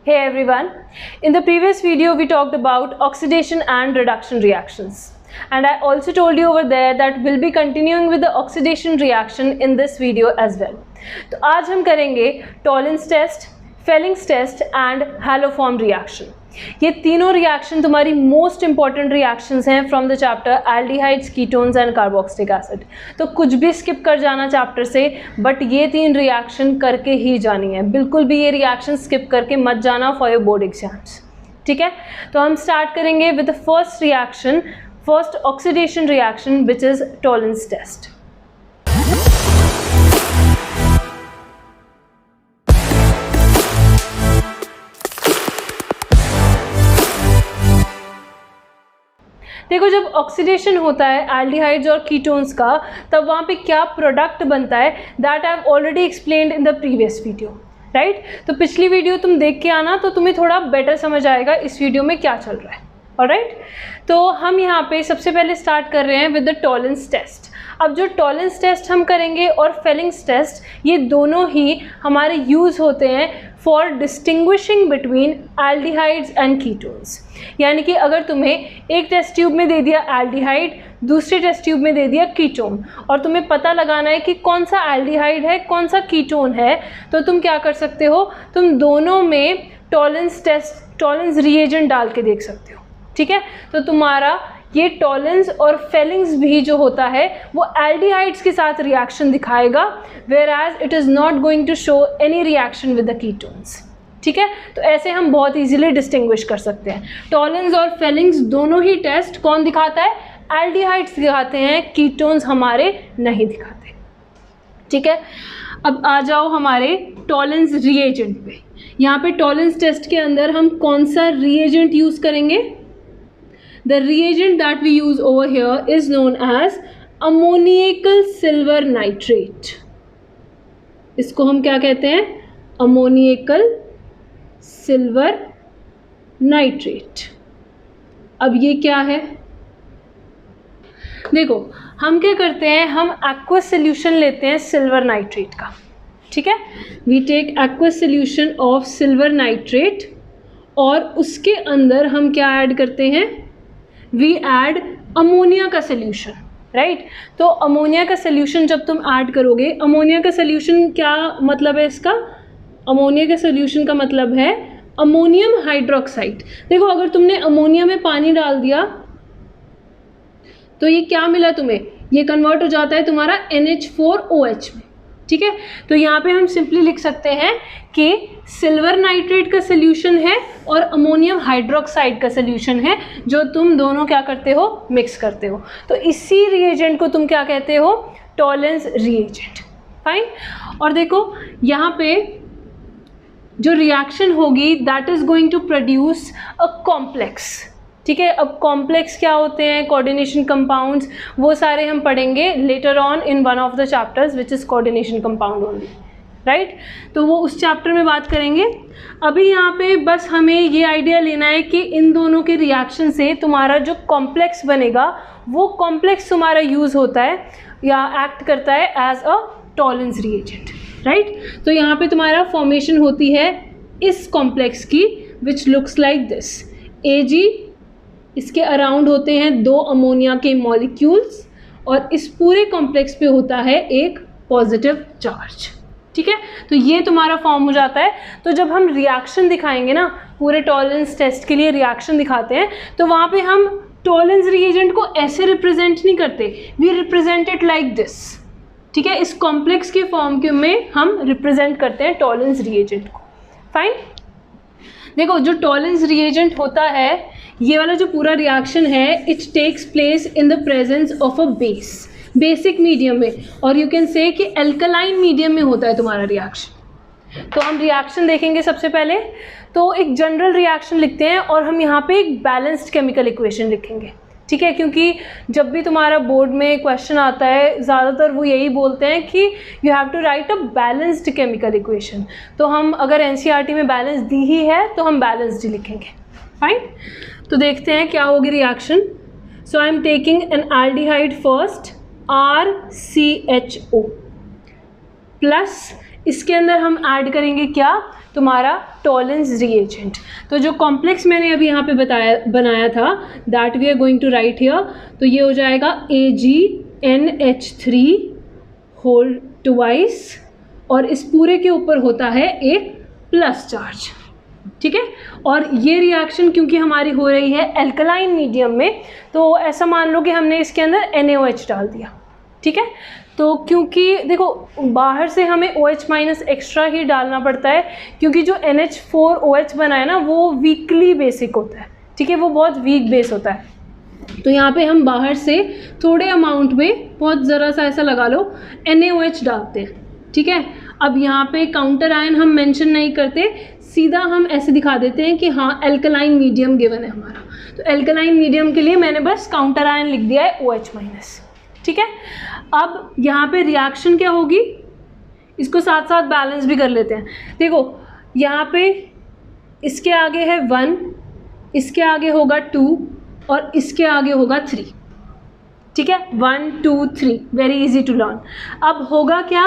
Hey everyone, in the previous video we talked about oxidation and reduction reactions, and I also told you over there that we'll be continuing with the oxidation reaction in this video as well. तो आज हम करेंगे Tollens test, Fehling's test and haloform reaction. ये तीनों reaction तुम्हारी most important reactions हैं from the chapter aldehydes, ketones and carboxylic acid. तो कुछ भी स्किप कर जाना चैप्टर से, बट ये तीन रिएक्शन करके ही जानी है. बिल्कुल भी ये रिएक्शन स्किप करके मत जाना फॉर योर बोर्ड एग्जाम्स. ठीक है, तो हम स्टार्ट करेंगे with the first reaction, first oxidation reaction which is Tollens test. देखो, जब ऑक्सीडेशन होता है एल्डिहाइड्स और कीटोन्स का, तब वहाँ पे क्या प्रोडक्ट बनता है, that I have already explained in the previous video, right. तो पिछली वीडियो तुम देख के आना तो तुम्हें थोड़ा बेटर समझ आएगा इस वीडियो में क्या चल रहा है. ऑलराइट, तो हम यहाँ पे सबसे पहले स्टार्ट कर रहे हैं विद द टॉलेंस टेस्ट. अब जो टॉलेंस टेस्ट हम करेंगे और फेलिंग्स टेस्ट, ये दोनों ही हमारे यूज़ होते हैं for distinguishing between aldehydes and ketones. यानी कि अगर तुम्हें एक टेस्ट ट्यूब में दे दिया एल्डिहाइड, दूसरे टेस्ट ट्यूब में दे दिया कीटोन, और तुम्हें पता लगाना है कि कौन सा एल्डिहाइड है कौन सा कीटोन है, तो तुम क्या कर सकते हो, तुम दोनों में टॉलेंस टेस्ट, टॉलेंस रिएजेंट डाल के देख सकते हो. ठीक है, तो तुम्हारा ये टॉलेंस और फेलिंग्स भी जो होता है वो एल्डिहाइड्स के साथ रिएक्शन दिखाएगा, whereas it is not going to show any reaction with the ketones. ठीक है, तो ऐसे हम बहुत इजीली डिस्टिंग्विश कर सकते हैं. टॉलेंस और फेलिंग्स दोनों ही टेस्ट कौन दिखाता है, एल्डिहाइड्स दिखाते हैं, कीटोन्स हमारे नहीं दिखाते. ठीक है, अब आ जाओ हमारे टॉलेंस रिएजेंट पे. यहाँ पे टॉलेंस टेस्ट के अंदर हम कौन सा रिएजेंट यूज़ करेंगे. The reagent that we use over here is known as ammoniacal silver nitrate. इसको हम क्या कहते हैं, ammoniacal silver nitrate. अब ये क्या है, देखो हम क्या करते हैं, हम aqueous solution लेते हैं सिल्वर नाइट्रेट का. ठीक है, we take aqueous solution of silver nitrate और उसके अंदर हम क्या ऐड करते हैं, वी ऐड अमोनिया का सोल्यूशन, राइट. तो अमोनिया का सोल्यूशन जब तुम ऐड करोगे, अमोनिया का सोल्यूशन क्या मतलब है इसका, अमोनिया का सोल्यूशन का मतलब है अमोनियम हाइड्रोक्साइड. देखो, अगर तुमने अमोनिया में पानी डाल दिया तो ये क्या मिला तुम्हें, ये कन्वर्ट हो जाता है तुम्हारा NH4OH में. ठीक है, तो यहाँ पे हम सिंपली लिख सकते हैं कि सिल्वर नाइट्रेट का सोल्यूशन है और अमोनियम हाइड्रोक्साइड का सोल्यूशन है, जो तुम दोनों क्या करते हो, मिक्स करते हो. तो इसी रिएजेंट को तुम क्या कहते हो, टॉलेंस रिएजेंट. फाइन. और देखो यहाँ पे जो रिएक्शन होगी that is going to produce a complex. ठीक है, अब कॉम्प्लेक्स क्या होते हैं, कोऑर्डिनेशन कंपाउंड्स, वो सारे हम पढ़ेंगे later on in one of the chapters which is coordination compound only, right. तो वो उस चैप्टर में बात करेंगे. अभी यहाँ पे बस हमें ये आइडिया लेना है कि इन दोनों के रिएक्शन से तुम्हारा जो कॉम्प्लेक्स बनेगा, वो कॉम्प्लेक्स तुम्हारा यूज़ होता है या एक्ट करता है as a Tollens reagent, right. तो यहाँ पे तुम्हारा फॉर्मेशन होती है इस कॉम्प्लेक्स की, which looks like this. Ag, इसके अराउंड होते हैं दो अमोनिया के मॉलिक्यूल्स और इस पूरे कॉम्प्लेक्स पे होता है एक पॉजिटिव चार्ज. ठीक है, तो ये तुम्हारा फॉर्म हो जाता है. तो जब हम रिएक्शन दिखाएंगे ना, पूरे टॉलेंस टेस्ट के लिए रिएक्शन दिखाते हैं, तो वहाँ पे हम टॉलेंस रिएजेंट को ऐसे रिप्रेजेंट नहीं करते, we represent it like this. ठीक है, इस कॉम्प्लेक्स के फॉर्म के में हम रिप्रेजेंट करते हैं टॉलेंस रिएजेंट को. फाइन. देखो, जो टॉलेंस रिएजेंट होता है, ये वाला जो पूरा रिएक्शन है, it takes place in the presence of a base, basic medium में, और यू कैन से कि एल्कलाइन मीडियम में होता है तुम्हारा रिएक्शन. तो हम रिएक्शन देखेंगे सबसे पहले. तो एक जनरल रिएक्शन लिखते हैं और हम यहाँ पे एक बैलेंस्ड केमिकल इक्वेशन लिखेंगे. ठीक है, क्योंकि जब भी तुम्हारा बोर्ड में क्वेश्चन आता है, ज़्यादातर वो यही बोलते हैं कि you have to write a balanced chemical equation. तो हम अगर NCERT में बैलेंस दी ही है तो हम बैलेंस्ड ही लिखेंगे. फाइन. तो देखते हैं क्या होगी reaction. So I am taking an aldehyde first, RCHO plus इसके अंदर हम ऐड करेंगे क्या, तुम्हारा टॉलेंस रिएजेंट। तो जो कॉम्प्लेक्स मैंने अभी यहाँ पे बनाया था that we are going to write here, तो ये हो जाएगा AgNH3 होल ट्वाइस, और इस पूरे के ऊपर होता है एक प्लस चार्ज, ठीक है। और ये रिएक्शन क्योंकि हमारी हो रही है एल्कलाइन मीडियम में, तो ऐसा मान लो कि हमने इसके अंदर NaOH डाल दिया, ठीक है। तो क्योंकि देखो बाहर से हमें OH माइनस एक्स्ट्रा ही डालना पड़ता है, क्योंकि जो NH4OH बना है ना वो वीकली बेसिक होता है, ठीक है, वो बहुत वीक बेस होता है। तो यहाँ पे हम बाहर से थोड़े अमाउंट में, बहुत ज़रा सा ऐसा लगा लो, NaOH डालते हैं, ठीक है। अब यहाँ पे काउंटर आयन हम मेंशन नहीं करते, सीधा हम ऐसे दिखा देते हैं कि हाँ एल्कलाइन मीडियम गिवन है हमारा। तो एल्कलाइन मीडियम के लिए मैंने बस काउंटर आयन लिख दिया है OH माइनस, ठीक है। अब यहाँ पे रिएक्शन क्या होगी, इसको साथ साथ बैलेंस भी कर लेते हैं। देखो यहाँ पे इसके आगे है 1, इसके आगे होगा 2 और इसके आगे होगा 3, ठीक है। 1 2 3 वेरी इजी टू लर्न। अब होगा क्या,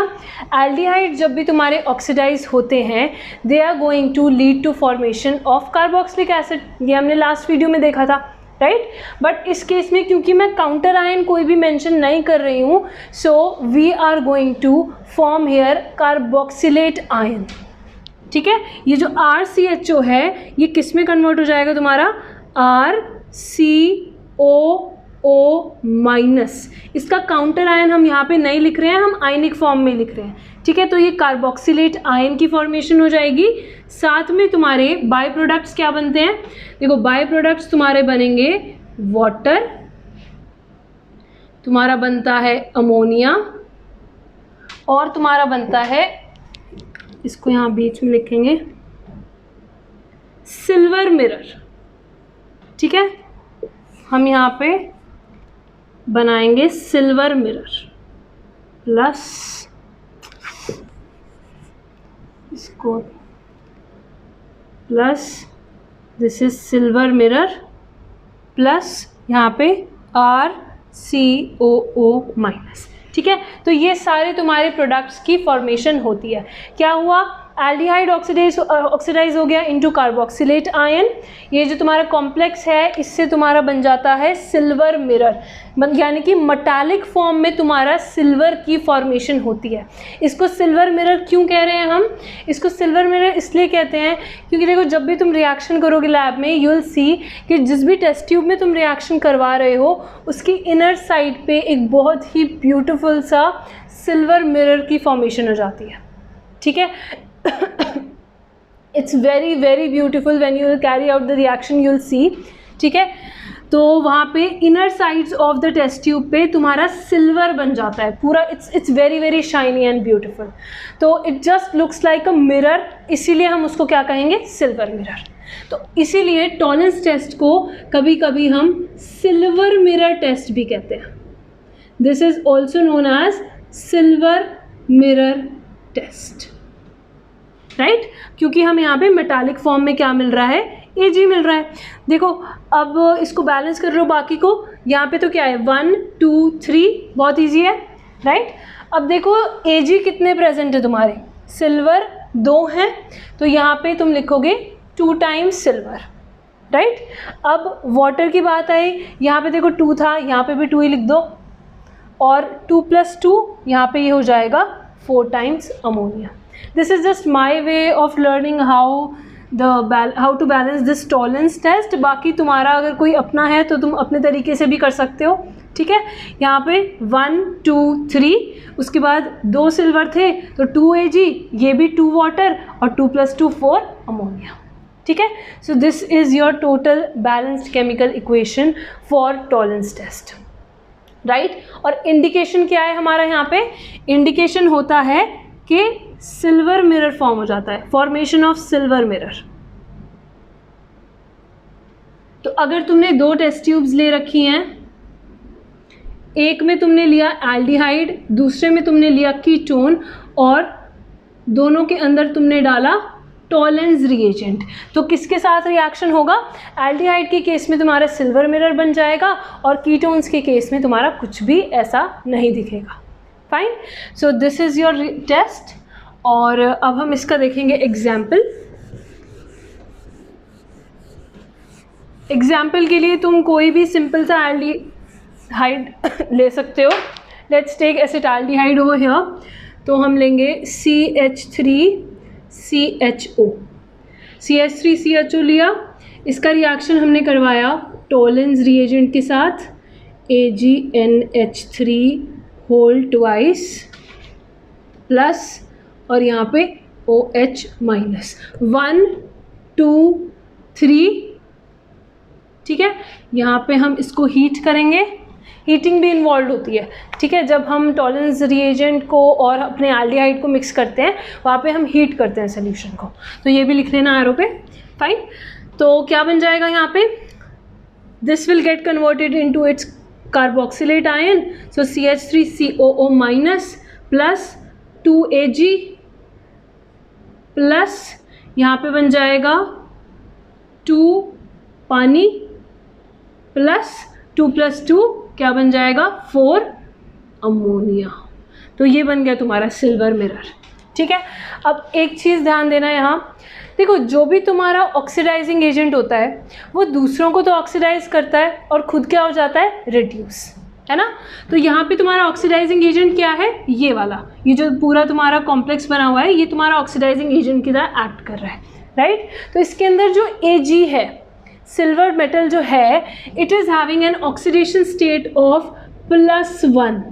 एल्डिहाइड जब भी तुम्हारे ऑक्सीडाइज होते हैं they are going to lead to formation of carboxylic acid, ये हमने लास्ट वीडियो में देखा था, राइट। बट इस केस में क्योंकि मैं काउंटर आयन कोई भी मेंशन नहीं कर रही हूँ, so we are going to form here carboxylate ion, ठीक है। ये जो RCHO है ये किस में कन्वर्ट हो जाएगा तुम्हारा, RCOO माइनस। इसका काउंटर आयन हम यहाँ पे नहीं लिख रहे हैं, हम आयनिक फॉर्म में लिख रहे हैं, ठीक है। तो ये कार्बोक्सिलेट आयन की फॉर्मेशन हो जाएगी। साथ में तुम्हारे बाय प्रोडक्ट्स क्या बनते हैं, देखो बाय प्रोडक्ट्स तुम्हारे बनेंगे वाटर, तुम्हारा बनता है अमोनिया, और तुम्हारा बनता है, इसको यहाँ बीच में लिखेंगे, सिल्वर मिरर, ठीक है। हम यहाँ पे बनाएंगे सिल्वर मिरर प्लस, इसको plus, this is silver mirror plus यहाँ पे RCOO माइनस, ठीक है। तो ये सारे तुम्हारे प्रोडक्ट्स की फॉर्मेशन होती है। क्या हुआ, एल्डिहाइड ऑक्सीडाइज हो गया इनटू कार्बोक्सिलेट आयन। ये जो तुम्हारा कॉम्प्लेक्स है इससे तुम्हारा बन जाता है सिल्वर मिरर, यानी कि मेटालिक फॉर्म में तुम्हारा सिल्वर की फॉर्मेशन होती है। इसको सिल्वर मिरर क्यों कह रहे हैं हम, इसको सिल्वर मिरर इसलिए कहते हैं क्योंकि देखो जब भी तुम रिएक्शन करोगे लैब में यू विल सी कि जिस भी टेस्ट ट्यूब में तुम रिएक्शन करवा रहे हो उसकी इनर साइड पे एक बहुत ही ब्यूटीफुल सा सिल्वर मिरर की फॉर्मेशन हो जाती है, ठीक है। It's very very beautiful when you will carry out the reaction you will see, ठीक है। तो वहाँ पे inner sides of the test tube पे तुम्हारा सिल्वर बन जाता है पूरा, it's very very shiny and beautiful. तो it just looks like a mirror, इसीलिए हम उसको क्या कहेंगे, सिल्वर मिरर। तो इसीलिए टॉलेंस टेस्ट को कभी कभी हम सिल्वर मिरर टेस्ट भी कहते हैं। This is also known as silver mirror test, right, क्योंकि हम यहाँ पे मेटालिक फॉर्म में क्या मिल रहा है, Ag मिल रहा है। देखो अब इसको बैलेंस कर लो बाकी को, यहाँ पे तो क्या है 1 2 3, बहुत इजी है, राइट। अब देखो Ag कितने प्रेजेंट है तुम्हारे, सिल्वर 2 हैं, तो यहाँ पे तुम लिखोगे 2 टाइम्स सिल्वर, राइट। अब वाटर की बात आई, यहाँ पे देखो 2 था, यहाँ पे भी 2 ही लिख दो, और 2 + 2 यहाँ पे ये हो जाएगा 4 times ammonia. This is just my way of learning how to balance this Tollens test. बाकी तुम्हारा अगर कोई अपना है तो तुम अपने तरीके से भी कर सकते हो, ठीक है। यहाँ पे 1 2 3, उसके बाद 2 सिल्वर थे तो 2 Ag, ये भी 2 वाटर, और 2 + 2 4 अमोनिया, ठीक है। So this is your total balanced chemical equation for Tollens test, right. और इंडिकेशन क्या है हमारा, यहाँ पे इंडिकेशन होता है कि सिल्वर मिरर फॉर्म हो जाता है, फॉर्मेशन ऑफ सिल्वर मिरर। तो अगर तुमने 2 टेस्ट ट्यूब्स ले रखी हैं, एक में तुमने लिया एल्डिहाइड, दूसरे में तुमने लिया कीटोन, और दोनों के अंदर तुमने डाला टॉलेंस रिएजेंट, तो किसके साथ रिएक्शन होगा, एल्डिहाइड के केस में तुम्हारा सिल्वर मिरर बन जाएगा, और कीटोन्स के केस में तुम्हारा कुछ भी ऐसा नहीं दिखेगा। Fine, so this is your test. और अब हम इसका देखेंगे एग्जाम्पल के लिए तुम कोई भी सिंपल सा एल्डिहाइड ले सकते हो. Let's take acetaldehyde over here. तो हम लेंगे CH3CHO. CH3CHO लिया, इसका रिएक्शन हमने करवाया टॉलेंस रिएजेंट के साथ AgNH3 होल ट्वाइस प्लस और यहाँ पे OH माइनस 1 2 3. ठीक है, यहाँ पे हम इसको हीट करेंगे. हीटिंग भी इन्वॉल्व होती है. ठीक है, जब हम टॉलेंस रिएजेंट को और अपने एल्डिहाइड को मिक्स करते हैं वहाँ पे हम हीट करते हैं सोल्यूशन को. तो ये भी लिख लेना एरो पे. फाइन. तो क्या बन जाएगा यहाँ पे, this will get converted into its carboxylate ion. So CH3COO minus plus 2Ag plus यहाँ पे बन जाएगा 2 पानी प्लस 2 + 2 क्या बन जाएगा 4 अमोनिया. तो ये बन गया तुम्हारा सिल्वर मिरर. ठीक है, अब एक चीज़ ध्यान देना यहाँ. देखो, जो भी तुम्हारा ऑक्सीडाइजिंग एजेंट होता है वो दूसरों को तो ऑक्सीडाइज करता है और खुद क्या हो जाता है, रिड्यूस, है ना. तो यहाँ पे तुम्हारा ऑक्सीडाइजिंग एजेंट क्या है, ये वाला, ये जो पूरा तुम्हारा कॉम्प्लेक्स बना हुआ है ये तुम्हारा ऑक्सीडाइजिंग एजेंट की तरह एक्ट कर रहा है. राइट. तो इसके अंदर जो Ag है, सिल्वर मेटल जो है, it is having an oxidation state of +1.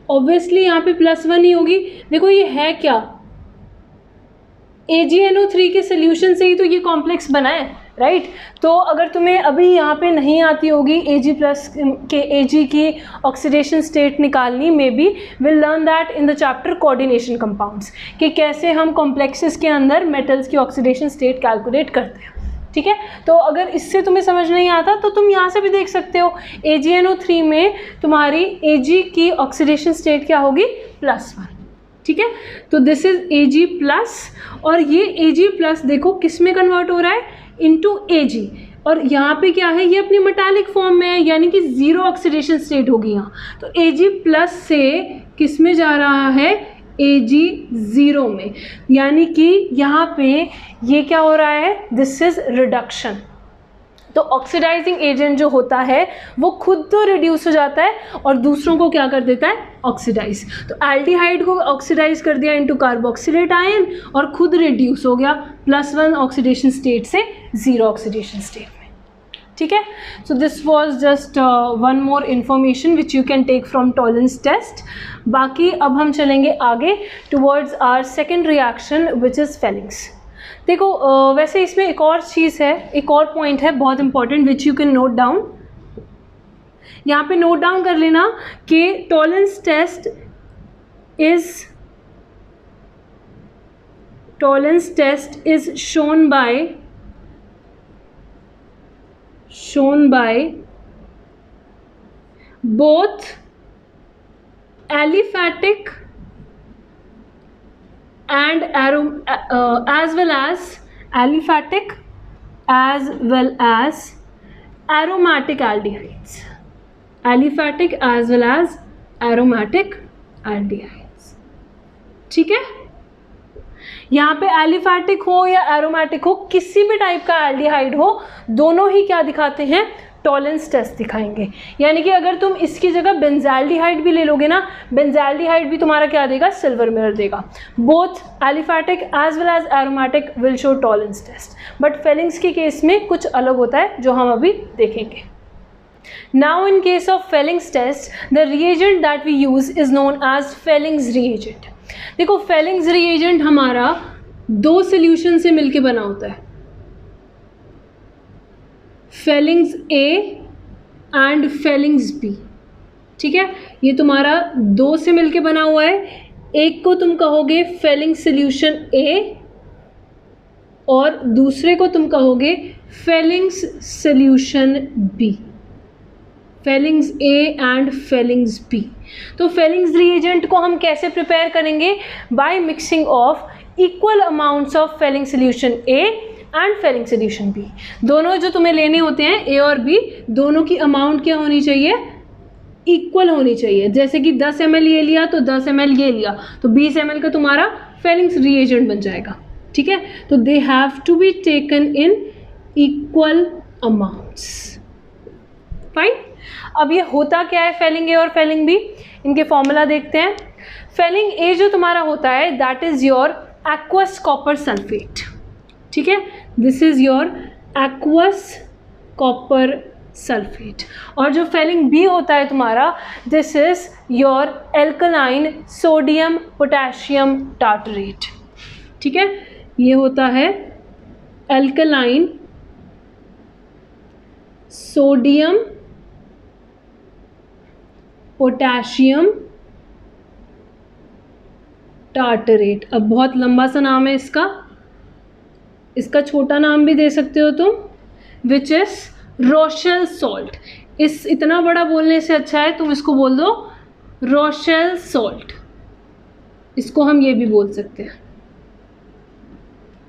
Obviously यहाँ पे +1 ही होगी. देखो ये है क्या, AgNO3 के सोल्यूशन से ही तो ये कॉम्प्लेक्स बना है. राइट. तो अगर तुम्हें अभी यहाँ पे नहीं आती होगी Ag की ऑक्सीडेशन स्टेट निकालनी, may be will learn that in the chapter coordination compounds, कि कैसे हम कॉम्प्लेक्सेस के अंदर मेटल्स की ऑक्सीडेशन स्टेट कैलकुलेट करते हैं. ठीक है, तो अगर इससे तुम्हें समझ नहीं आता तो तुम यहाँ से भी देख सकते हो. AgNO3 में तुम्हारी Ag की ऑक्सीडेशन स्टेट क्या होगी, +1. ठीक है, तो दिस इज Ag+, और ये Ag+ देखो किस में कन्वर्ट हो रहा है, इनटू Ag. और यहाँ पे क्या है, ये अपनी मेटालिक फॉर्म में है, यानी कि 0 ऑक्सीडेशन स्टेट होगी यहाँ. तो Ag+ से किस में जा रहा है, Ag0 में. यानी कि यहाँ पे ये क्या हो रहा है, दिस इज रिडक्शन. तो ऑक्सीडाइजिंग एजेंट जो होता है वो खुद तो रिड्यूस हो जाता है और दूसरों को क्या कर देता है, ऑक्सीडाइज. तो एल्डिहाइड को ऑक्सीडाइज कर दिया इनटू कार्बोक्सिलेट आयन और खुद रिड्यूस हो गया +1 ऑक्सीडेशन स्टेट से 0 ऑक्सीडेशन स्टेट में. ठीक है, so this was just one more information which you can take from Tollens test. बाकी अब हम चलेंगे आगे towards our second reaction which is Fehling's. देखो वैसे इसमें एक और चीज़ है, एक और पॉइंट है बहुत important which you can note down. यहाँ पे नोट डाउन कर लेना कि Tollens test is shown by both aliphatic and as well as aliphatic as well as aromatic aldehydes. Aliphatic as well as aromatic aldehydes. ठीक है, यहाँ पे aliphatic हो या एरोमेटिक हो, किसी भी टाइप का एल्डिहाइड हो, दोनों ही क्या दिखाते हैं, टॉलेंस टेस्ट दिखाएंगे. यानी कि अगर तुम इसकी जगह बेंजाल्डिहाइड भी ले लोगे ना, बेंजाल्डिहाइड भी तुम्हारा क्या देगा, सिल्वर मिरर देगा. Both aliphatic as well as aromatic will show Tollens test. But Fehling's के केस में कुछ अलग होता है जो हम अभी देखेंगे. Now in case of Fellings test, the reagent that we use is known as Fellings reagent. देखो फेलिंग्स रिएजेंट हमारा 2 सोल्यूशन से मिलके बना होता है, Fehling's A and Fehling's B. ठीक है, ये तुम्हारा 2 से मिलके बना हुआ है. एक को तुम कहोगे फेलिंग्स सोल्यूशन A और दूसरे को तुम कहोगे Fehling's solution B. Fehling's A and Fehling's B. तो फेलिंग्स रिएजेंट को हम कैसे प्रिपेयर करेंगे, by mixing of equal amounts of Fehling solution A and Fehling solution B. दोनों जो तुम्हें लेने होते हैं A और B, दोनों की अमाउंट क्या होनी चाहिए, इक्वल होनी चाहिए। जैसे कि 10 ml ये लिया तो 10 ml ये लिया तो 20 ml का तुम्हारा फेलिंग्स रिएजेंट बन जाएगा, ठीक है। तो they have to be taken in equal amounts, fine. अब ये होता क्या है फेलिंग ए और फेलिंग बी, इनके फॉर्मूला देखते हैं। फेलिंग ए जो तुम्हारा होता है that is your aqueous copper sulphate, ठीक है, this is your aqueous copper sulphate. और जो फेलिंग बी होता है तुम्हारा this is your alkaline sodium potassium tartrate, ठीक है, ये होता है एल्कलाइन सोडियम पोटेशियम टार्टरेट। अब बहुत लंबा सा नाम है इसका, इसका छोटा नाम भी दे सकते हो तुम, विच इज रोशेल सॉल्ट। इस इतना बड़ा बोलने से अच्छा है तुम इसको बोल दो रोशेल सॉल्ट, इसको हम ये भी बोल सकते हैं,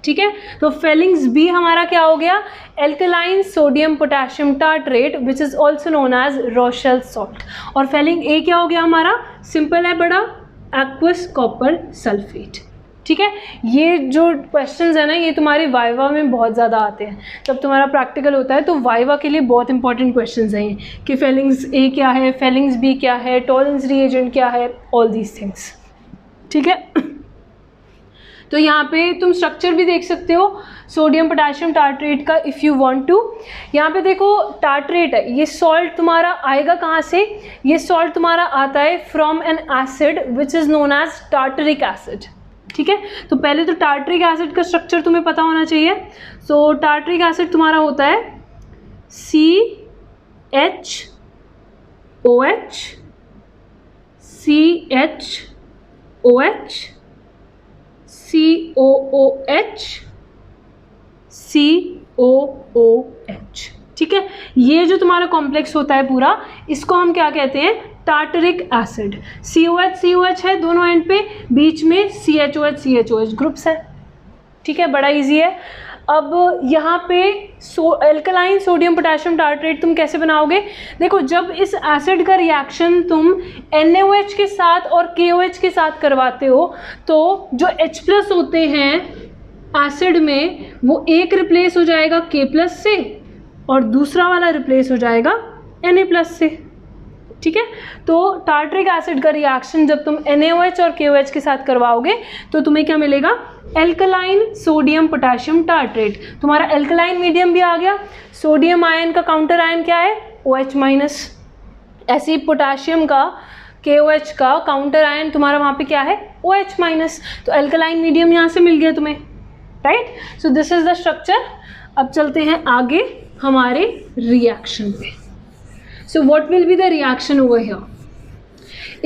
ठीक है। तो फेलिंग्स बी हमारा क्या हो गया, alkaline sodium potassium tartrate which is also known as Rochelle salt. और फेलिंग ए क्या हो गया हमारा, सिंपल है बड़ा, एक्वस कॉपर सल्फेट, ठीक है। ये जो क्वेश्चंस है ना ये तुम्हारे वाइवा में बहुत ज़्यादा आते हैं, जब तुम्हारा प्रैक्टिकल होता है तो वाइवा के लिए बहुत इंपॉर्टेंट क्वेश्चंस हैं कि फेलिंग्स ए क्या है, फेलिंग्स बी क्या है, टॉलरेंस रिएजेंट क्या है, ऑल दीज थिंग्स, ठीक है। तो यहाँ पे तुम स्ट्रक्चर भी देख सकते हो सोडियम पोटेशियम टार्टरेट का इफ़ यू वांट टू। यहाँ पे देखो टार्टरेट है, ये सॉल्ट तुम्हारा आएगा कहाँ से, ये सॉल्ट तुम्हारा आता है from an acid which is known as tartaric acid, ठीक है। तो पहले तो टार्टरिक एसिड का स्ट्रक्चर तुम्हें पता होना चाहिए। सो टार्टरिक एसिड तुम्हारा होता है CHOH CHOH COOH COOH, ठीक है। ये जो तुम्हारा कॉम्प्लेक्स होता है पूरा, इसको हम क्या कहते हैं, टार्टरिक एसिड। COH है दोनों एंड पे, बीच में CHOH ग्रुप्स है, ठीक है, बड़ा इजी है। अब यहाँ पे एल्कलाइन सोडियम पोटेशियम टार्टरेट तुम कैसे बनाओगे, देखो जब इस एसिड का रिएक्शन तुम NaOH के साथ और KOH के साथ करवाते हो तो जो H+ होते हैं एसिड में वो एक रिप्लेस हो जाएगा K+ से और दूसरा वाला रिप्लेस हो जाएगा Na+ से, ठीक है। तो टार्टरिक एसिड का रिएक्शन जब तुम NaOH और KOH के साथ करवाओगे तो तुम्हें क्या मिलेगा, एल्कलाइन सोडियम पोटेशियम टार्टरेट। तुम्हारा एल्कलाइन मीडियम भी आ गया, सोडियम आयन का काउंटर आयन क्या है OH-, ऐसे ही पोटेशियम का KOH का काउंटर आयन तुम्हारा वहाँ पे क्या है OH-। तो एल्कलाइन मीडियम यहाँ से मिल गया तुम्हें, right. So this is the structure. अब चलते हैं आगे हमारे रिएक्शन पे। So what will be the reaction over here,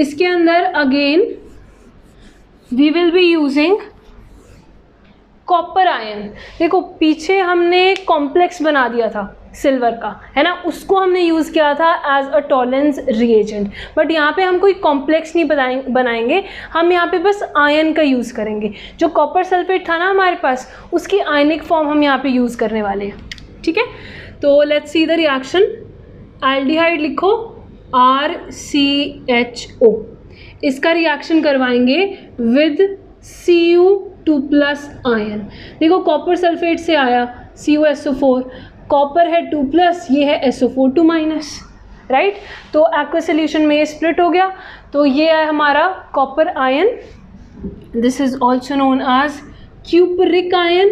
इसके अंदर again we will be using copper ion. देखो पीछे हमने कॉम्प्लेक्स बना दिया था सिल्वर का, है ना, उसको हमने यूज़ किया था as a Tollens reagent, but यहाँ पे हम कोई कॉम्प्लेक्स नहीं बनाएंगे, हम यहाँ पे बस आयन का यूज़ करेंगे। जो कॉपर सल्फेट था ना हमारे पास, उसकी आयनिक फॉर्म हम यहाँ पे यूज़ करने वाले हैं, ठीक है। तो let's see the reaction. Aldehyde लिखो RCHO, इसका रिएक्शन करवाएंगे विद Cu2+ आयन। देखो कॉपर सल्फेट से आया CuSO4, कॉपर है 2+, ये है SO4 2-, राइट। तो एक्वस सॉल्यूशन में ये स्प्लिट हो गया, तो ये है हमारा copper ion, this is also known as cupric ion.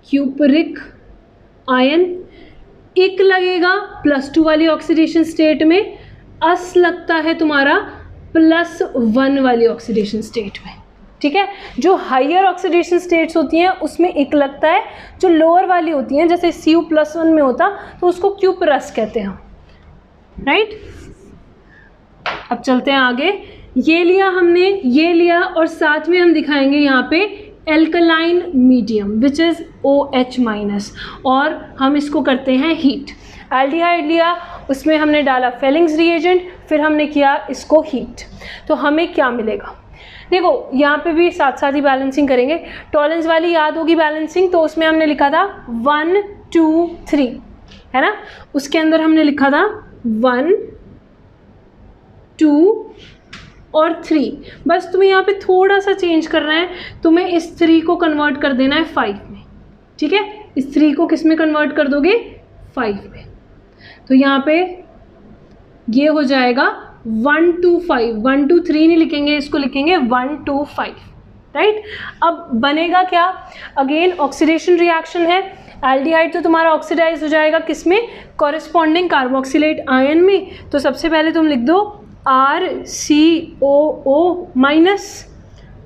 Cupric ion इक लगेगा +2 वाली ऑक्सीडेशन स्टेट में, अस लगता है तुम्हारा +1 वाली ऑक्सीडेशन स्टेट में, ठीक है। जो हायर ऑक्सीडेशन स्टेट्स होती हैं उसमें इक लगता है, जो लोअर वाली होती हैं जैसे Cu+1 में होता तो उसको क्यूपरस कहते हैं, राइट। अब चलते हैं आगे। ये लिया हमने, ये लिया, और साथ में हम दिखाएंगे यहाँ पे alkaline medium which is OH-, और हम इसको करते हैं हीट। एल्डिहाइड लिया, उसमें हमने डाला फेलिंग्स रिएजेंट, फिर हमने किया इसको हीट, तो हमें क्या मिलेगा। देखो यहाँ पे भी साथ साथ ही बैलेंसिंग करेंगे। टॉलरेंस वाली याद होगी बैलेंसिंग, तो उसमें हमने लिखा था 1 2 3, है ना, उसके अंदर हमने लिखा था 1 2 और 3, बस तुम्हें यहाँ पे थोड़ा सा चेंज करना है, तुम्हें इस 3 को कन्वर्ट कर देना है 5 में, ठीक है। इस 3 को किस में कन्वर्ट कर दोगे? 5 में। तो यहाँ पे ये हो जाएगा 1 2 5, 1 2 3 नहीं लिखेंगे, इसको लिखेंगे 1 2 5, राइट। अब बनेगा क्या? अगेन ऑक्सीडेशन रिएक्शन है, एल्डिहाइड तो तुम्हारा ऑक्सीडाइज हो जाएगा किस में? कॉरेस्पॉन्डिंग कार्बोक्सिलेट आयन में। तो सबसे पहले तुम लिख दो RCOO माइनस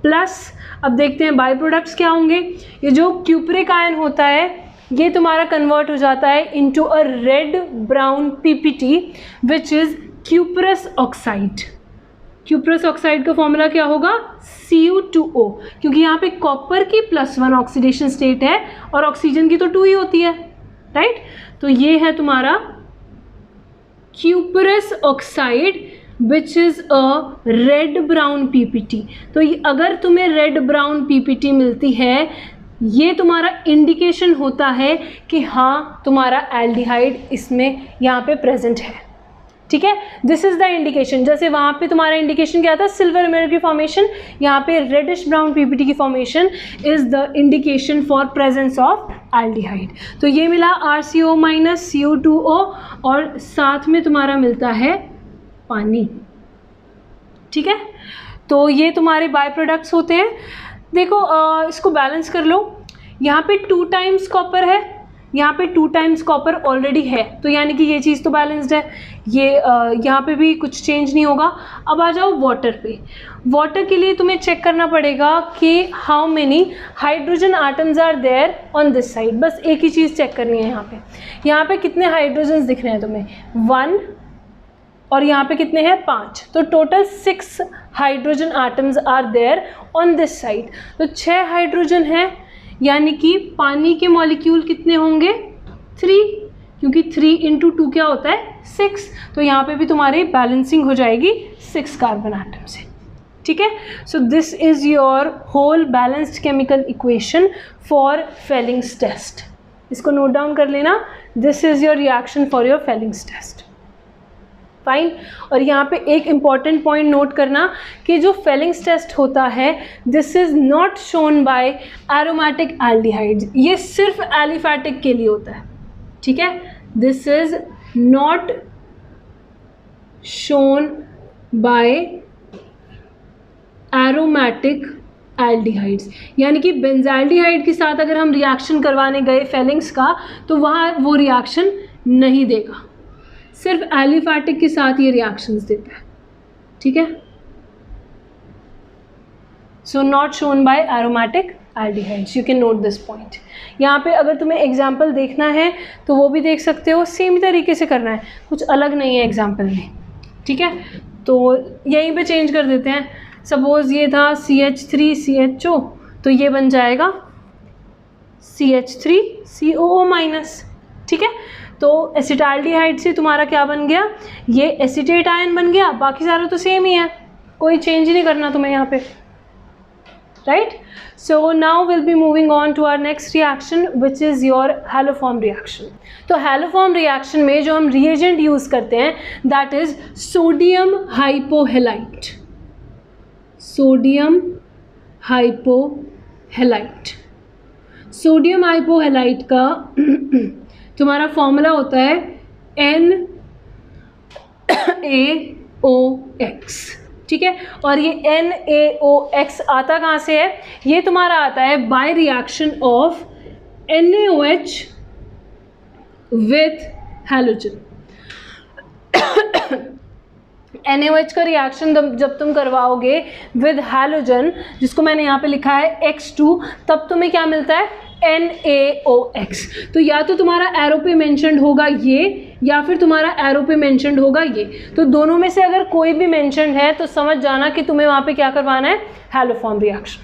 प्लस, अब देखते हैं बाय प्रोडक्ट्स क्या होंगे। ये जो क्यूपरिक आयन होता है ये तुम्हारा कन्वर्ट हो जाता है into a red brown PPT which is cuprous oxide. Cuprous oxide का फॉर्मूला क्या होगा? Cu2O, क्योंकि यहाँ पे कॉपर की +1 ऑक्सीडेशन स्टेट है और ऑक्सीजन की तो 2 ही होती है, राइट। तो ये है तुम्हारा cuprous oxide which is a red brown PPT। तो अगर तुम्हें रेड ब्राउन PPT मिलती है, ये तुम्हारा इंडिकेशन होता है कि हाँ तुम्हारा एल्डिहाइड इसमें यहाँ पे प्रेजेंट है, ठीक है। This is the indication. जैसे वहाँ पे तुम्हारा इंडिकेशन क्या था? सिल्वर मिरर की फॉर्मेशन, यहाँ पे रेडिश ब्राउन PPT की formation is the indication for presence of aldehyde. तो ये मिला RCO माइनस Cu2O और साथ में तुम्हारा मिलता है पानी, ठीक है। तो ये तुम्हारे बाय प्रोडक्ट्स होते हैं। देखो इसको बैलेंस कर लो, यहाँ पे 2 टाइम्स कॉपर है, यहाँ पे 2 टाइम्स कॉपर ऑलरेडी है, तो यानी कि ये चीज़ तो बैलेंस्ड है, ये यहाँ पे भी कुछ चेंज नहीं होगा। अब आ जाओ वाटर पे। वाटर के लिए तुम्हें चेक करना पड़ेगा कि how many hydrogen atoms are there on this side. बस एक ही चीज़ चेक करनी है यहाँ पे कितने हाइड्रोजन्स दिख रहे हैं तुम्हें? 1 और यहाँ पे कितने हैं? 5। तो total 6 hydrogen atoms are there on this side. तो 6 हाइड्रोजन हैं, यानी कि पानी के मॉलिक्यूल कितने होंगे? 3, क्योंकि 3 × 2 क्या होता है? 6। तो यहाँ पे भी तुम्हारी बैलेंसिंग हो जाएगी 6 कार्बन आटम से, ठीक है। So this is your whole balanced chemical equation for Fehling's test. इसको नोट डाउन कर लेना, this is your reaction for your Fehling's test, fine. और यहाँ पे एक इम्पॉर्टेंट पॉइंट नोट करना कि जो फेलिंग्स टेस्ट होता है this is not shown by aromatic aldehydes, ये सिर्फ एलिफैटिक के लिए होता है, ठीक है। This is not shown by aromatic aldehydes, यानी कि बेंजाल्डिहाइड के साथ अगर हम रिएक्शन करवाने गए फेलिंग्स का तो वहाँ वो रिएक्शन नहीं देगा, सिर्फ एलिफैटिक के साथ ये रिएक्शंस देता है, ठीक है। So not shown by aromatic aldehydes, you can note this point. यहाँ पे अगर तुम्हें एग्जाम्पल देखना है तो वो भी देख सकते हो, सेम तरीके से करना है, कुछ अलग नहीं है एग्जाम्पल में, ठीक है। तो यहीं पे चेंज कर देते हैं। सपोज ये था CH3CHO, तो ये बन जाएगा CH3COO माइनस, ठीक है। तो एसिटाल्डिहाइड से तुम्हारा क्या बन गया? ये एसीटेट आयन बन गया, बाकी सारा तो सेम ही है, कोई चेंज ही नहीं करना तुम्हें यहाँ पे, right. So now will be moving on to our next reaction which is your haloform reaction. तो हैलोफॉर्म रिएक्शन में जो हम रिएजेंट यूज़ करते हैं that is sodium hypohalite. Sodium hypohalite, sodium hypohalite का तुम्हारा फॉर्मूला होता है NaOX, ठीक है। और ये NaOX आता कहाँ से है? ये तुम्हारा आता है by reaction of NaOH with halogen. NaOH का रिएक्शन जब तुम करवाओगे विद हैलोजन, जिसको मैंने यहाँ पे लिखा है X2, तब तुम्हें क्या मिलता है? NaOX। तो या तो तुम्हारा एरो पे मेंशन्ड होगा ये, या फिर तुम्हारा एरो पे मेंशन्ड होगा ये। तो दोनों में से अगर कोई भी मेंशन्ड है तो समझ जाना कि तुम्हें वहाँ पे क्या करवाना है? हैलोफॉर्म रिएक्शन,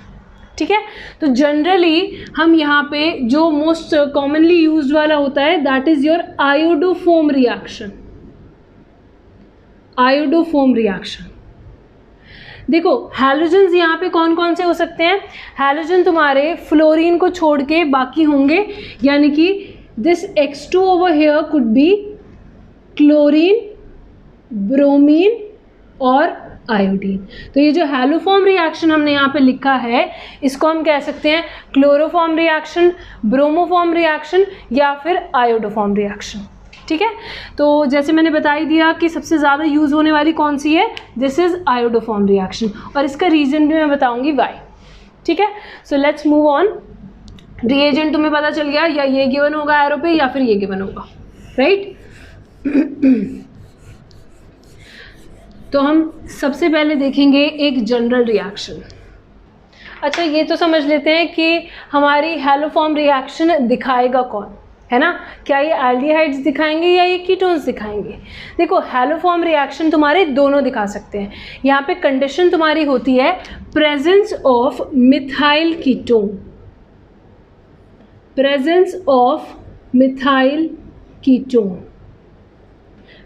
ठीक है। तो जनरली हम यहाँ पे जो मोस्ट कॉमनली यूज्ड वाला होता है that is your iodoform reaction. Iodoform reaction, देखो हैलोजन्स यहाँ पे कौन कौन से हो सकते हैं? हैलोजन तुम्हारे फ्लोरीन को छोड़ के बाकी होंगे, यानी कि this X2 over here could be chlorine, bromine और आयोडीन। तो ये जो हैलोफॉर्म रिएक्शन हमने यहाँ पे लिखा है, इसको हम कह सकते हैं क्लोरोफॉर्म रिएक्शन, ब्रोमोफॉर्म रिएक्शन या फिर आयोडोफॉर्म रिएक्शन। ठीक है, तो जैसे मैंने बता ही दिया कि सबसे ज़्यादा यूज़ होने वाली कौन सी है, दिस इज़ आयोडोफॉर्म रिएक्शन, और इसका रीज़न भी मैं बताऊँगी वाई। ठीक है, so let's move on. Reagent तुम्हें पता चल गया, या ये गिवन होगा एरो पे या फिर ये गिवन होगा, राइट। तो हम सबसे पहले देखेंगे एक जनरल रिएक्शन। अच्छा, ये तो समझ लेते हैं कि हमारी हैलोफॉर्म रिएक्शन दिखाएगा कौन, है ना। क्या ये एल्डिहाइड्स दिखाएंगे या ये कीटोन्स दिखाएंगे। देखो, हैलोफॉर्म रिएक्शन तुम्हारे दोनों दिखा सकते हैं। यहाँ पे कंडीशन तुम्हारी होती है presence of methyl ketone, presence of methyl ketone.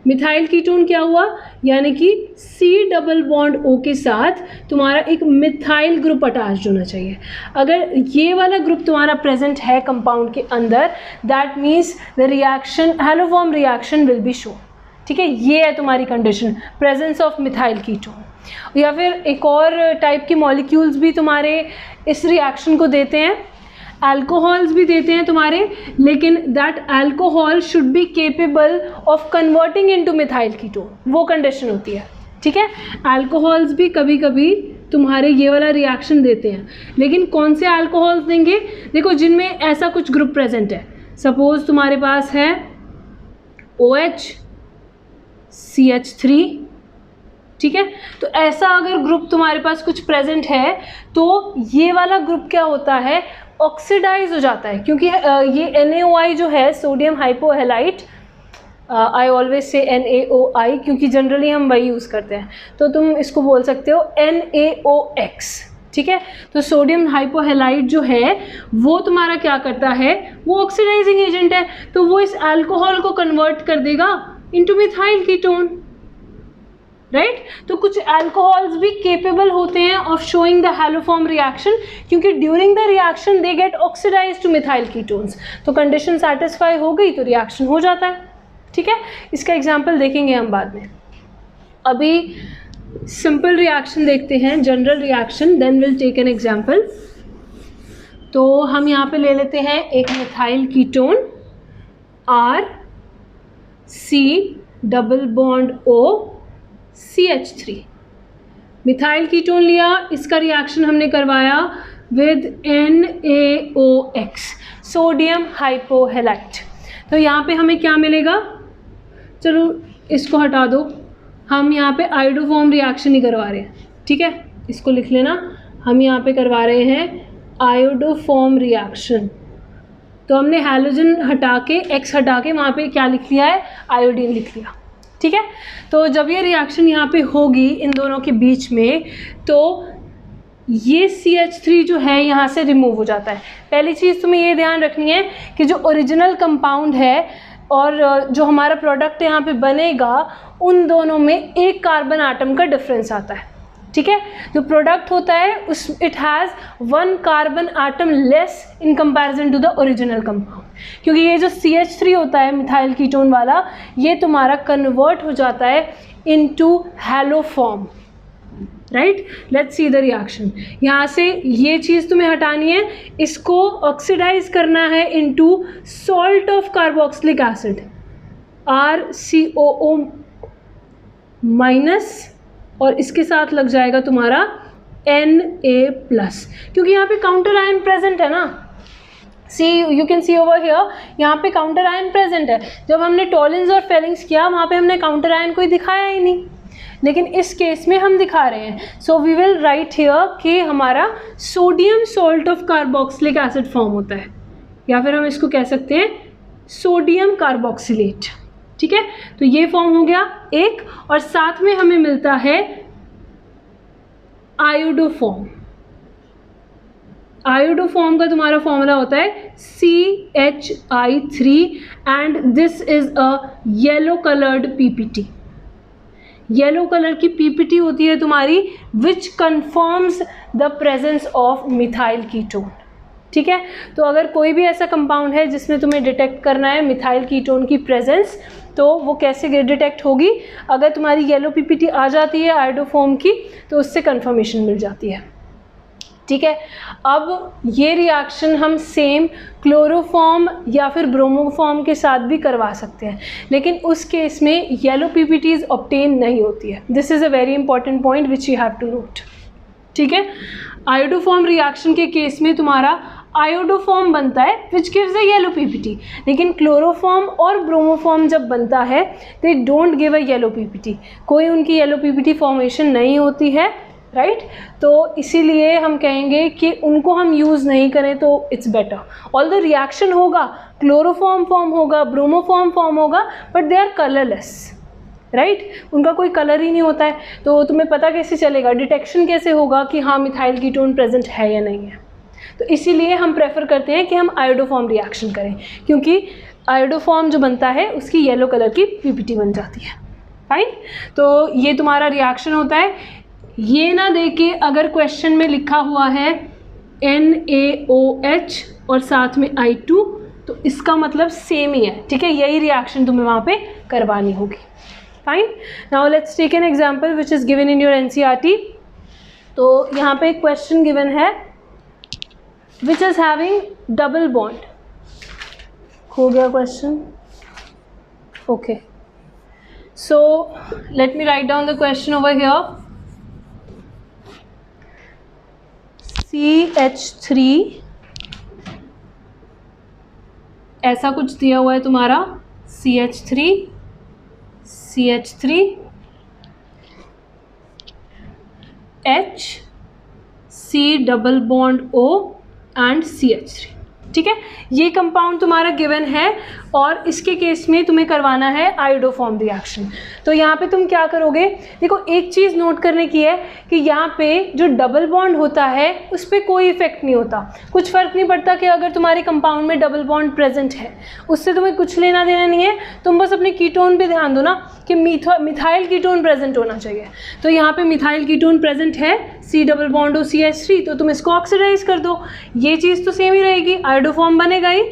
Methyl ketone क्या हुआ, यानी कि C डबल बॉन्ड O के साथ तुम्हारा एक मिथाइल ग्रुप अटैच होना चाहिए। अगर ये वाला ग्रुप तुम्हारा प्रेजेंट है कंपाउंड के अंदर, that means the reaction, haloform reaction will be show. ठीक है, ये है तुम्हारी condition, presence of methyl ketone. या फिर एक और टाइप के मॉलिक्यूल्स भी तुम्हारे इस रिएक्शन को देते हैं, अल्कोहल्स भी देते हैं तुम्हारे, लेकिन that alcohol should be capable of converting into methyl ketone, वो कंडीशन होती है। ठीक है, अल्कोहल्स भी कभी कभी तुम्हारे ये वाला रिएक्शन देते हैं, लेकिन कौन से अल्कोहल्स देंगे, देखो जिनमें ऐसा कुछ ग्रुप प्रेजेंट है। सपोज तुम्हारे पास है OH CH3, ठीक है, तो ऐसा अगर ग्रुप तुम्हारे पास कुछ प्रेजेंट है तो ये वाला ग्रुप क्या होता है, ऑक्सीडाइज हो जाता है, क्योंकि ये NaOI जो है, सोडियम हाइपोहेलाइट, आई ऑलवेज से NaOI क्योंकि जनरली हम वही यूज़ करते हैं, तो तुम इसको बोल सकते हो NaOX। ठीक है, तो सोडियम हाइपोहेलाइट जो है वो तुम्हारा क्या करता है, वो ऑक्सीडाइजिंग एजेंट है, तो वो इस अल्कोहल को कन्वर्ट कर देगा इनटू मिथाइल कीटोन, राइट। तो कुछ अल्कोहल्स भी केपेबल होते हैं of showing the haloform reaction, क्योंकि during the reaction they get oxidised to methyl ketones. तो कंडीशन सेटिस्फाई हो गई तो रिएक्शन हो जाता है। ठीक है, इसका एग्जांपल देखेंगे हम बाद में। अभी सिंपल रिएक्शन देखते हैं, general reaction, then will take an example. तो हम यहाँ पे ले लेते हैं एक methyl ketone R C double bond O CH3, methyl ketone लिया, इसका रिएक्शन हमने करवाया विद NaOX, सोडियम हाइपोहेलाइट। तो यहाँ पे हमें क्या मिलेगा, चलो इसको हटा दो, हम यहाँ पे आयोडोफॉर्म रिएक्शन ही करवा रहे हैं। ठीक है, इसको लिख लेना, हम यहाँ पे करवा रहे हैं आयोडोफॉर्म रिएक्शन। तो हमने हैलोजन हटा के, X हटा के वहाँ पे क्या लिख लिया है, आयोडीन लिख लिया। ठीक है, तो जब ये रिएक्शन यहाँ पे होगी इन दोनों के बीच में, तो ये CH3 जो है यहाँ से रिमूव हो जाता है। पहली चीज़ तुम्हें ये ध्यान रखनी है कि जो ओरिजिनल कंपाउंड है और जो हमारा प्रोडक्ट यहाँ पे बनेगा, उन दोनों में एक कार्बन आटम का डिफरेंस आता है। ठीक है, जो प्रोडक्ट होता है उस it has 1 carbon atom less in comparison to the original compound, क्योंकि ये जो CH3 होता है मिथाइल कीटोन वाला, ये तुम्हारा कन्वर्ट हो जाता है into haloform, right. Let's see the reaction. यहाँ से ये चीज़ तुम्हें हटानी है, इसको ऑक्सीडाइज करना है into salt of carboxylic acid RCOO minus, और इसके साथ लग जाएगा तुम्हारा Na+, क्योंकि यहाँ पे काउंटर आयन प्रेजेंट है ना। See you can see over here, यहाँ पे काउंटर आयन प्रेजेंट है। जब हमने टॉलिन्स और फेलिंग्स किया, वहाँ पे हमने काउंटर आयन कोई दिखाया ही नहीं, लेकिन इस केस में हम दिखा रहे हैं। So we will write here कि हमारा sodium salt of carboxylic acid form होता है, या फिर हम इसको कह सकते हैं सोडियम कार्बोक्सिलेट। ठीक है, तो ये फॉर्म हो गया एक, और साथ में हमें मिलता है आयोडोफॉर्म। आयोडोफॉर्म का तुम्हारा फॉर्मूला होता है CHI3 and this is a yellow coloured PPT। Yellow colour की PPT होती है तुम्हारी, which confirms the presence of methyl ketone. ठीक है। तो अगर कोई भी ऐसा कंपाउंड है जिसमें तुम्हें डिटेक्ट करना है मिथाइल कीटोन की प्रेजेंस, तो वो कैसे डिटेक्ट होगी? अगर तुम्हारी येलो पीपीटी आ जाती है आयोडोफॉर्म की तो उससे कंफर्मेशन मिल जाती है, ठीक है। अब ये रिएक्शन हम सेम क्लोरोफॉर्म या फिर ब्रोमोफॉर्म के साथ भी करवा सकते हैं, लेकिन उस केस में येलो पीपीटीज ऑब्टेन नहीं होती है। This is a very important point which you have to note, ठीक है। आयोडोफॉर्म रिएक्शन के केस में तुम्हारा आयोडोफॉर्म बनता है which gives a yellow PPT, लेकिन क्लोरोफॉर्म और ब्रोमोफॉर्म जब बनता है they don't give a yellow PPT, कोई उनकी येलो पीपीटी फॉर्मेशन नहीं होती है, राइट। तो इसीलिए हम कहेंगे कि उनको हम यूज़ नहीं करें तो it's better. All the reaction होगा, क्लोरोफॉर्म फॉर्म होगा, ब्रोमोफॉर्म फॉर्म होगा, but they are colourless, right, उनका कोई कलर ही नहीं होता है। तो तुम्हें पता कैसे चलेगा, डिटेक्शन कैसे होगा कि हाँ मिथाइल कीटोन प्रेजेंट है या नहीं है? तो इसीलिए हम प्रेफर करते हैं कि हम आयोडोफॉर्म रिएक्शन करें, क्योंकि आयोडोफॉर्म जो बनता है उसकी येलो कलर की पीपीटी बन जाती है, फाइन। तो ये तुम्हारा रिएक्शन होता है। ये ना देके अगर क्वेश्चन में लिखा हुआ है NaOH और साथ में I2, तो इसका मतलब सेम ही है, ठीक है, यही रिएक्शन तुम्हें वहाँ पे करवानी होगी, fine. Now let's take an example which is given in your NCERT। तो यहाँ पे एक क्वेश्चन गिवन है which is having double bond. हो गया question, okay. So let me write down the question over here. CH3 ऐसा कुछ दिया हुआ है तुम्हारा, CH3 H C double bond O and CH3, ठीक है। ये कंपाउंड तुम्हारा गिवन है और इसके केस में तुम्हें करवाना है आयोडोफॉर्म रिएक्शन। तो यहाँ पे तुम क्या करोगे, देखो एक चीज़ नोट करने की है कि यहाँ पे जो डबल बॉन्ड होता है उस पर कोई इफेक्ट नहीं होता, कुछ फ़र्क नहीं पड़ता कि अगर तुम्हारे कंपाउंड में डबल बॉन्ड प्रेजेंट है, उससे तुम्हें कुछ लेना देना नहीं है। तुम बस अपने कीटोन पे ध्यान दो ना कि मिथाइल कीटोन प्रेजेंट होना चाहिए। तो यहाँ पे मिथाइल कीटोन प्रेजेंट है, C double bond O CH3, तो तुम इसको ऑक्सीडाइज कर दो, ये चीज़ तो सेम ही रहेगी, आयोडोफॉर्म बनेगा ही,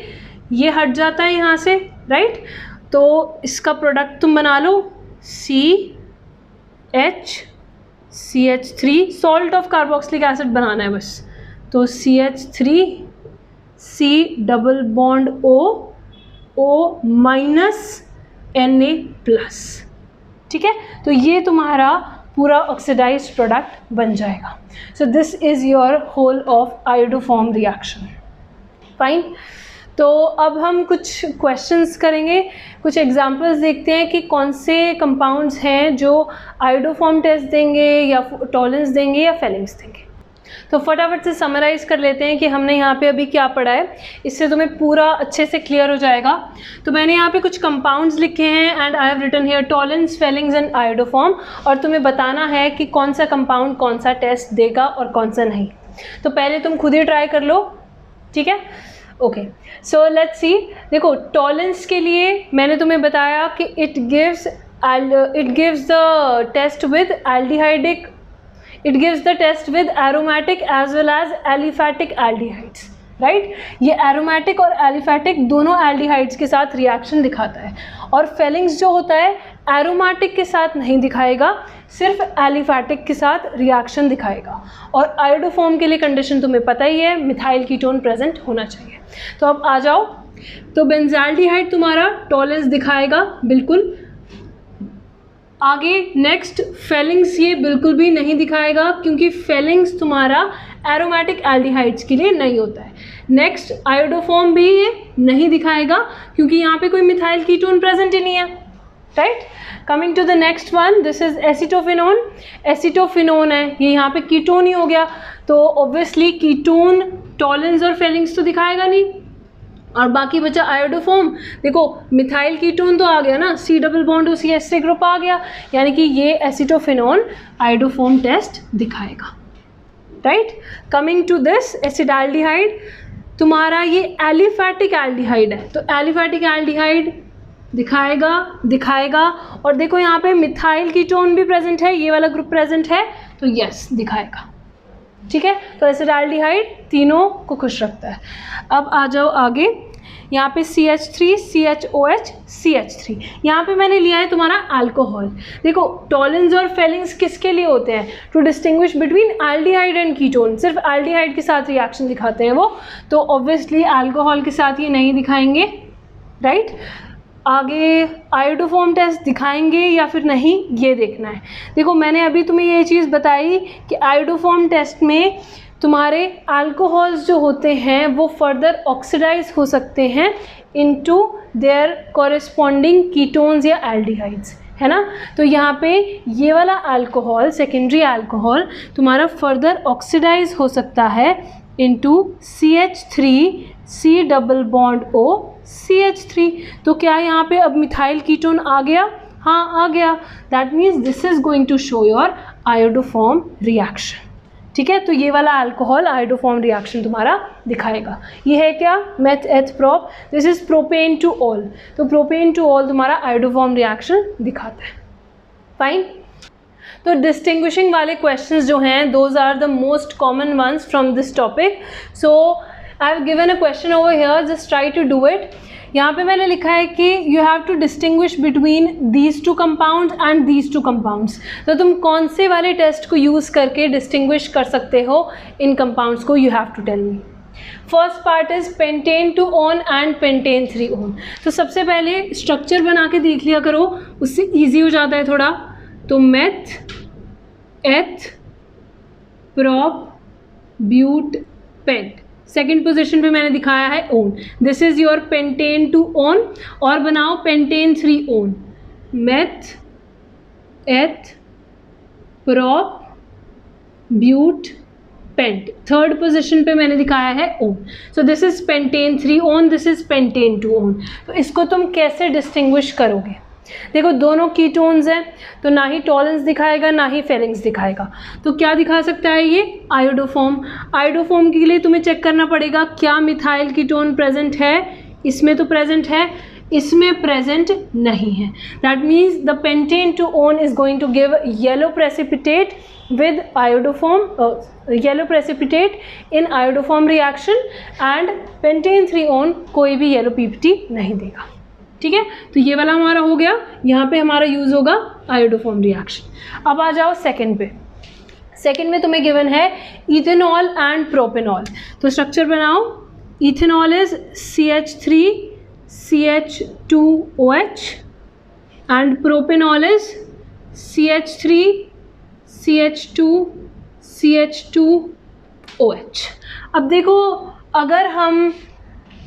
ये हट जाता है यहाँ से, राइट। तो इसका प्रोडक्ट तुम बना लो CH3, salt of carboxylic acid बनाना है बस। तो CH3 C double bond O minus Na plus, ठीक है। तो ये तुम्हारा पूरा ऑक्सीडाइज्ड प्रोडक्ट बन जाएगा। So this is your whole of iodoform reaction, fine. तो अब हम कुछ क्वेश्चंस करेंगे, कुछ एग्जांपल्स देखते हैं कि कौन से कंपाउंड्स हैं जो आयोडोफॉर्म टेस्ट देंगे या टॉलेंस देंगे या फेलिंग्स देंगे। तो फटाफट से समराइज कर लेते हैं कि हमने यहाँ पे अभी क्या पढ़ा है, इससे तुम्हें पूरा अच्छे से क्लियर हो जाएगा। तो मैंने यहाँ पे कुछ कंपाउंड्स लिखे हैं and I have written here Tollens, Fehling's and iodoform, और तुम्हें बताना है कि कौन सा कंपाउंड कौन सा टेस्ट देगा और कौन सा नहीं। तो पहले तुम खुद ही ट्राई कर लो, ठीक है, ओके। So let's see. देखो टॉलेंस के लिए मैंने तुम्हें बताया कि it gives the test with aldehydic, it gives the test with aromatic as well as aliphatic aldehydes, right. ये एरोमेटिक और एलिफैटिक दोनों एल्डिहाइड्स के साथ रिएक्शन दिखाता है, और फेलिंग्स जो होता है एरोमेटिक के साथ नहीं दिखाएगा, सिर्फ एलिफैटिक के साथ रिएक्शन दिखाएगा। और आयोडोफॉर्म के लिए कंडीशन तुम्हें पता ही है, मिथाइल कीटोन प्रेजेंट होना चाहिए। तो अब आ जाओ, तो बेंजाल्डिहाइड तुम्हारा टॉलेंस दिखाएगा बिल्कुल। आगे नेक्स्ट फेलिंग्स ये बिल्कुल भी नहीं दिखाएगा, क्योंकि फेलिंग्स तुम्हारा एरोमेटिक एल्डिहाइड्स के लिए नहीं होता है। नेक्स्ट आयोडोफॉर्म भी ये नहीं दिखाएगा, क्योंकि यहाँ पे कोई मिथाइल कीटोन प्रेजेंट ही नहीं है, right. Coming to the next one, this is acetophenone. Acetophenone है, ये यहाँ पे कीटोन ही हो गया, तो ऑब्वियसली कीटोन टॉलेंस और फेलिंग्स तो दिखाएगा नहीं। और बाकी बचा आयोडोफॉर्म। देखो मिथाइल कीटोन तो आ गया ना, C double bond OCH3 group आ गया, यानी कि ये एसिटोफिनोन आयोडोफॉर्म टेस्ट दिखाएगा, right. Coming to this acetaldehyde, तुम्हारा ये एलिफैटिक एल्डिहाइड है, तो एलिफैटिक एल्डिहाइड दिखाएगा। और देखो यहाँ पे मिथाइल कीटोन भी प्रेजेंट है, ये वाला ग्रुप प्रेजेंट है, तो यस दिखाएगा, ठीक है, तो एसिडाल्डिहाइड तीनों को खुश रखता है। अब आ जाओ आगे, यहाँ पे CH3 CHOH CH3, यहाँ पे मैंने लिया है तुम्हारा अल्कोहल। देखो टॉलिन्स और फेलिंग्स किसके लिए होते हैं? To distinguish between aldehyde and ketone. सिर्फ एल्डिहाइड के साथ रिएक्शन दिखाते हैं वो, तो ऑब्वियसली अल्कोहल के साथ ये नहीं दिखाएंगे, राइट। आगे आयोडोफॉर्म टेस्ट दिखाएंगे या फिर नहीं, ये देखना है। देखो मैंने अभी तुम्हें ये चीज़ बताई कि आयोडोफॉर्म टेस्ट में तुम्हारे अल्कोहल्स जो होते हैं वो फर्दर ऑक्सीडाइज हो सकते हैं इनटू देयर कॉरेस्पॉन्डिंग कीटोन्स या एल्डिहाइड्स, है ना। तो यहाँ पे ये वाला अल्कोहल, सेकेंडरी अल्कोहल तुम्हारा फर्दर ऑक्सीडाइज हो सकता है इनटू CH3 C++ CH3। तो क्या यहाँ पे अब मिथाइल कीटोन आ गया? हाँ आ गया। That means this is going to show your iodoform reaction, ठीक है। तो ये वाला अल्कोहल आयोडोफॉर्म रिएक्शन तुम्हारा दिखाएगा। ये है क्या? Meth eth prop, this is propan two ol. तो प्रोपेन टू ऑल तुम्हारा आयोडोफॉर्म रिएक्शन दिखाता है। फाइन। तो डिस्टिंग्विशिंग वाले क्वेश्चंस जो हैं those are the most common ones from this topic. So I have given a question over here, just try to do it. यहाँ पे मैंने लिखा है कि you have to distinguish between these two compounds and these two compounds. तो तुम कौन से वाले टेस्ट को यूज़ करके डिस्टिंग्विश कर सकते हो इन कंपाउंड्स को? You have to tell me. First part is pentan 2 one and pentan 3 one. तो सबसे पहले स्ट्रक्चर बना के देख लिया करो, उससे ईजी हो जाता है थोड़ा। तो meth eth prop but pent, second position पे मैंने दिखाया है one. This is your pentan 2 one. और बनाओ pentan 3 one. Meth eth prop but pent, third position पे मैंने दिखाया है one. So this is pentan 3 one, this is pentan 2 one. तो इसको तुम कैसे डिस्टिंग्विश करोगे? देखो दोनों कीटोन्स हैं, तो ना ही टॉलेंस दिखाएगा ना ही फेलिंग्स दिखाएगा। तो क्या दिखा सकता है ये? आयोडोफॉर्म। आयोडोफॉर्म के लिए तुम्हें चेक करना पड़ेगा क्या मिथाइल कीटोन प्रेजेंट है। इसमें तो प्रेजेंट है, इसमें प्रेजेंट नहीं है। That means the pentan 2 one is going to give yellow precipitate with yellow precipitate in iodoform reaction and pentane 3 on कोई भी येलो पीपीटी नहीं देगा, ठीक है। तो ये वाला हमारा हो गया, यहाँ पे हमारा यूज होगा आयोडोफॉर्म रिएक्शन। अब आ जाओ सेकंड पे। सेकंड में तुम्हें गिवन है इथेनॉल एंड प्रोपेनॉल। तो स्ट्रक्चर बनाओ। Ethanol is CH3 CH2OH and propanol is CH3 CH2 CH2OH। अब देखो अगर हम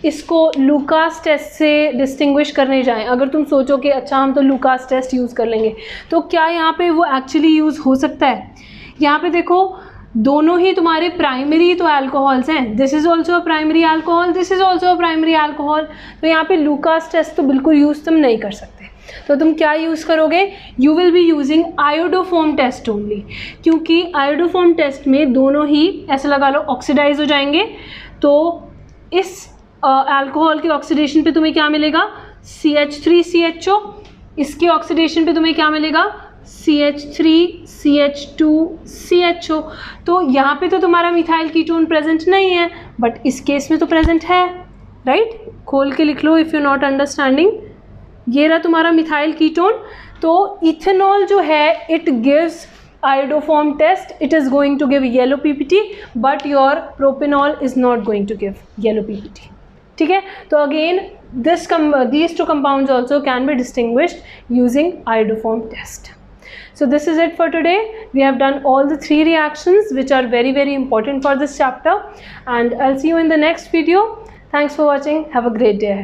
इसको लूकास टेस्ट से डिस्टिंग्विश करने जाएं, अगर तुम सोचो कि अच्छा हम तो लूकास टेस्ट यूज़ कर लेंगे, तो क्या यहाँ पे वो एक्चुअली यूज़ हो सकता है? यहाँ पे देखो दोनों ही तुम्हारे प्राइमरी तो अल्कोहल्स हैं। This is also a primary alcohol, this is also a primary alcohol. तो यहाँ पे लूकास टेस्ट तो बिल्कुल यूज़ तुम नहीं कर सकते। तो तुम क्या यूज़ करोगे? You will be using iodoform test only, क्योंकि आयोडोफॉर्म टेस्ट में दोनों ही ऐसे लगा लो ऑक्सीडाइज हो जाएंगे। तो इस अल्कोहल के ऑक्सीडेशन पे तुम्हें क्या मिलेगा? CH3CHO। इसके ऑक्सीडेशन पे तुम्हें क्या मिलेगा? CH3CH2CHO। तो यहाँ पे तो तुम्हारा मिथाइल कीटोन प्रेजेंट नहीं है, बट इस केस में तो प्रेजेंट है, राइट। खोल के लिख लो इफ़ यू नॉट अंडरस्टैंडिंग। ये रहा तुम्हारा मिथाइल कीटोन। तो इथेनॉल जो है it gives iodoform test, it is going to give yellow PPT, but your propanol is not going to give yellow PPT, ठीक है। तो again these two compounds also can be distinguished using iodoform test. So this is it for today. We have done all the 3 reactions which are very very important for this chapter, and I'll see you in the next video. Thanks for watching. Have a great day.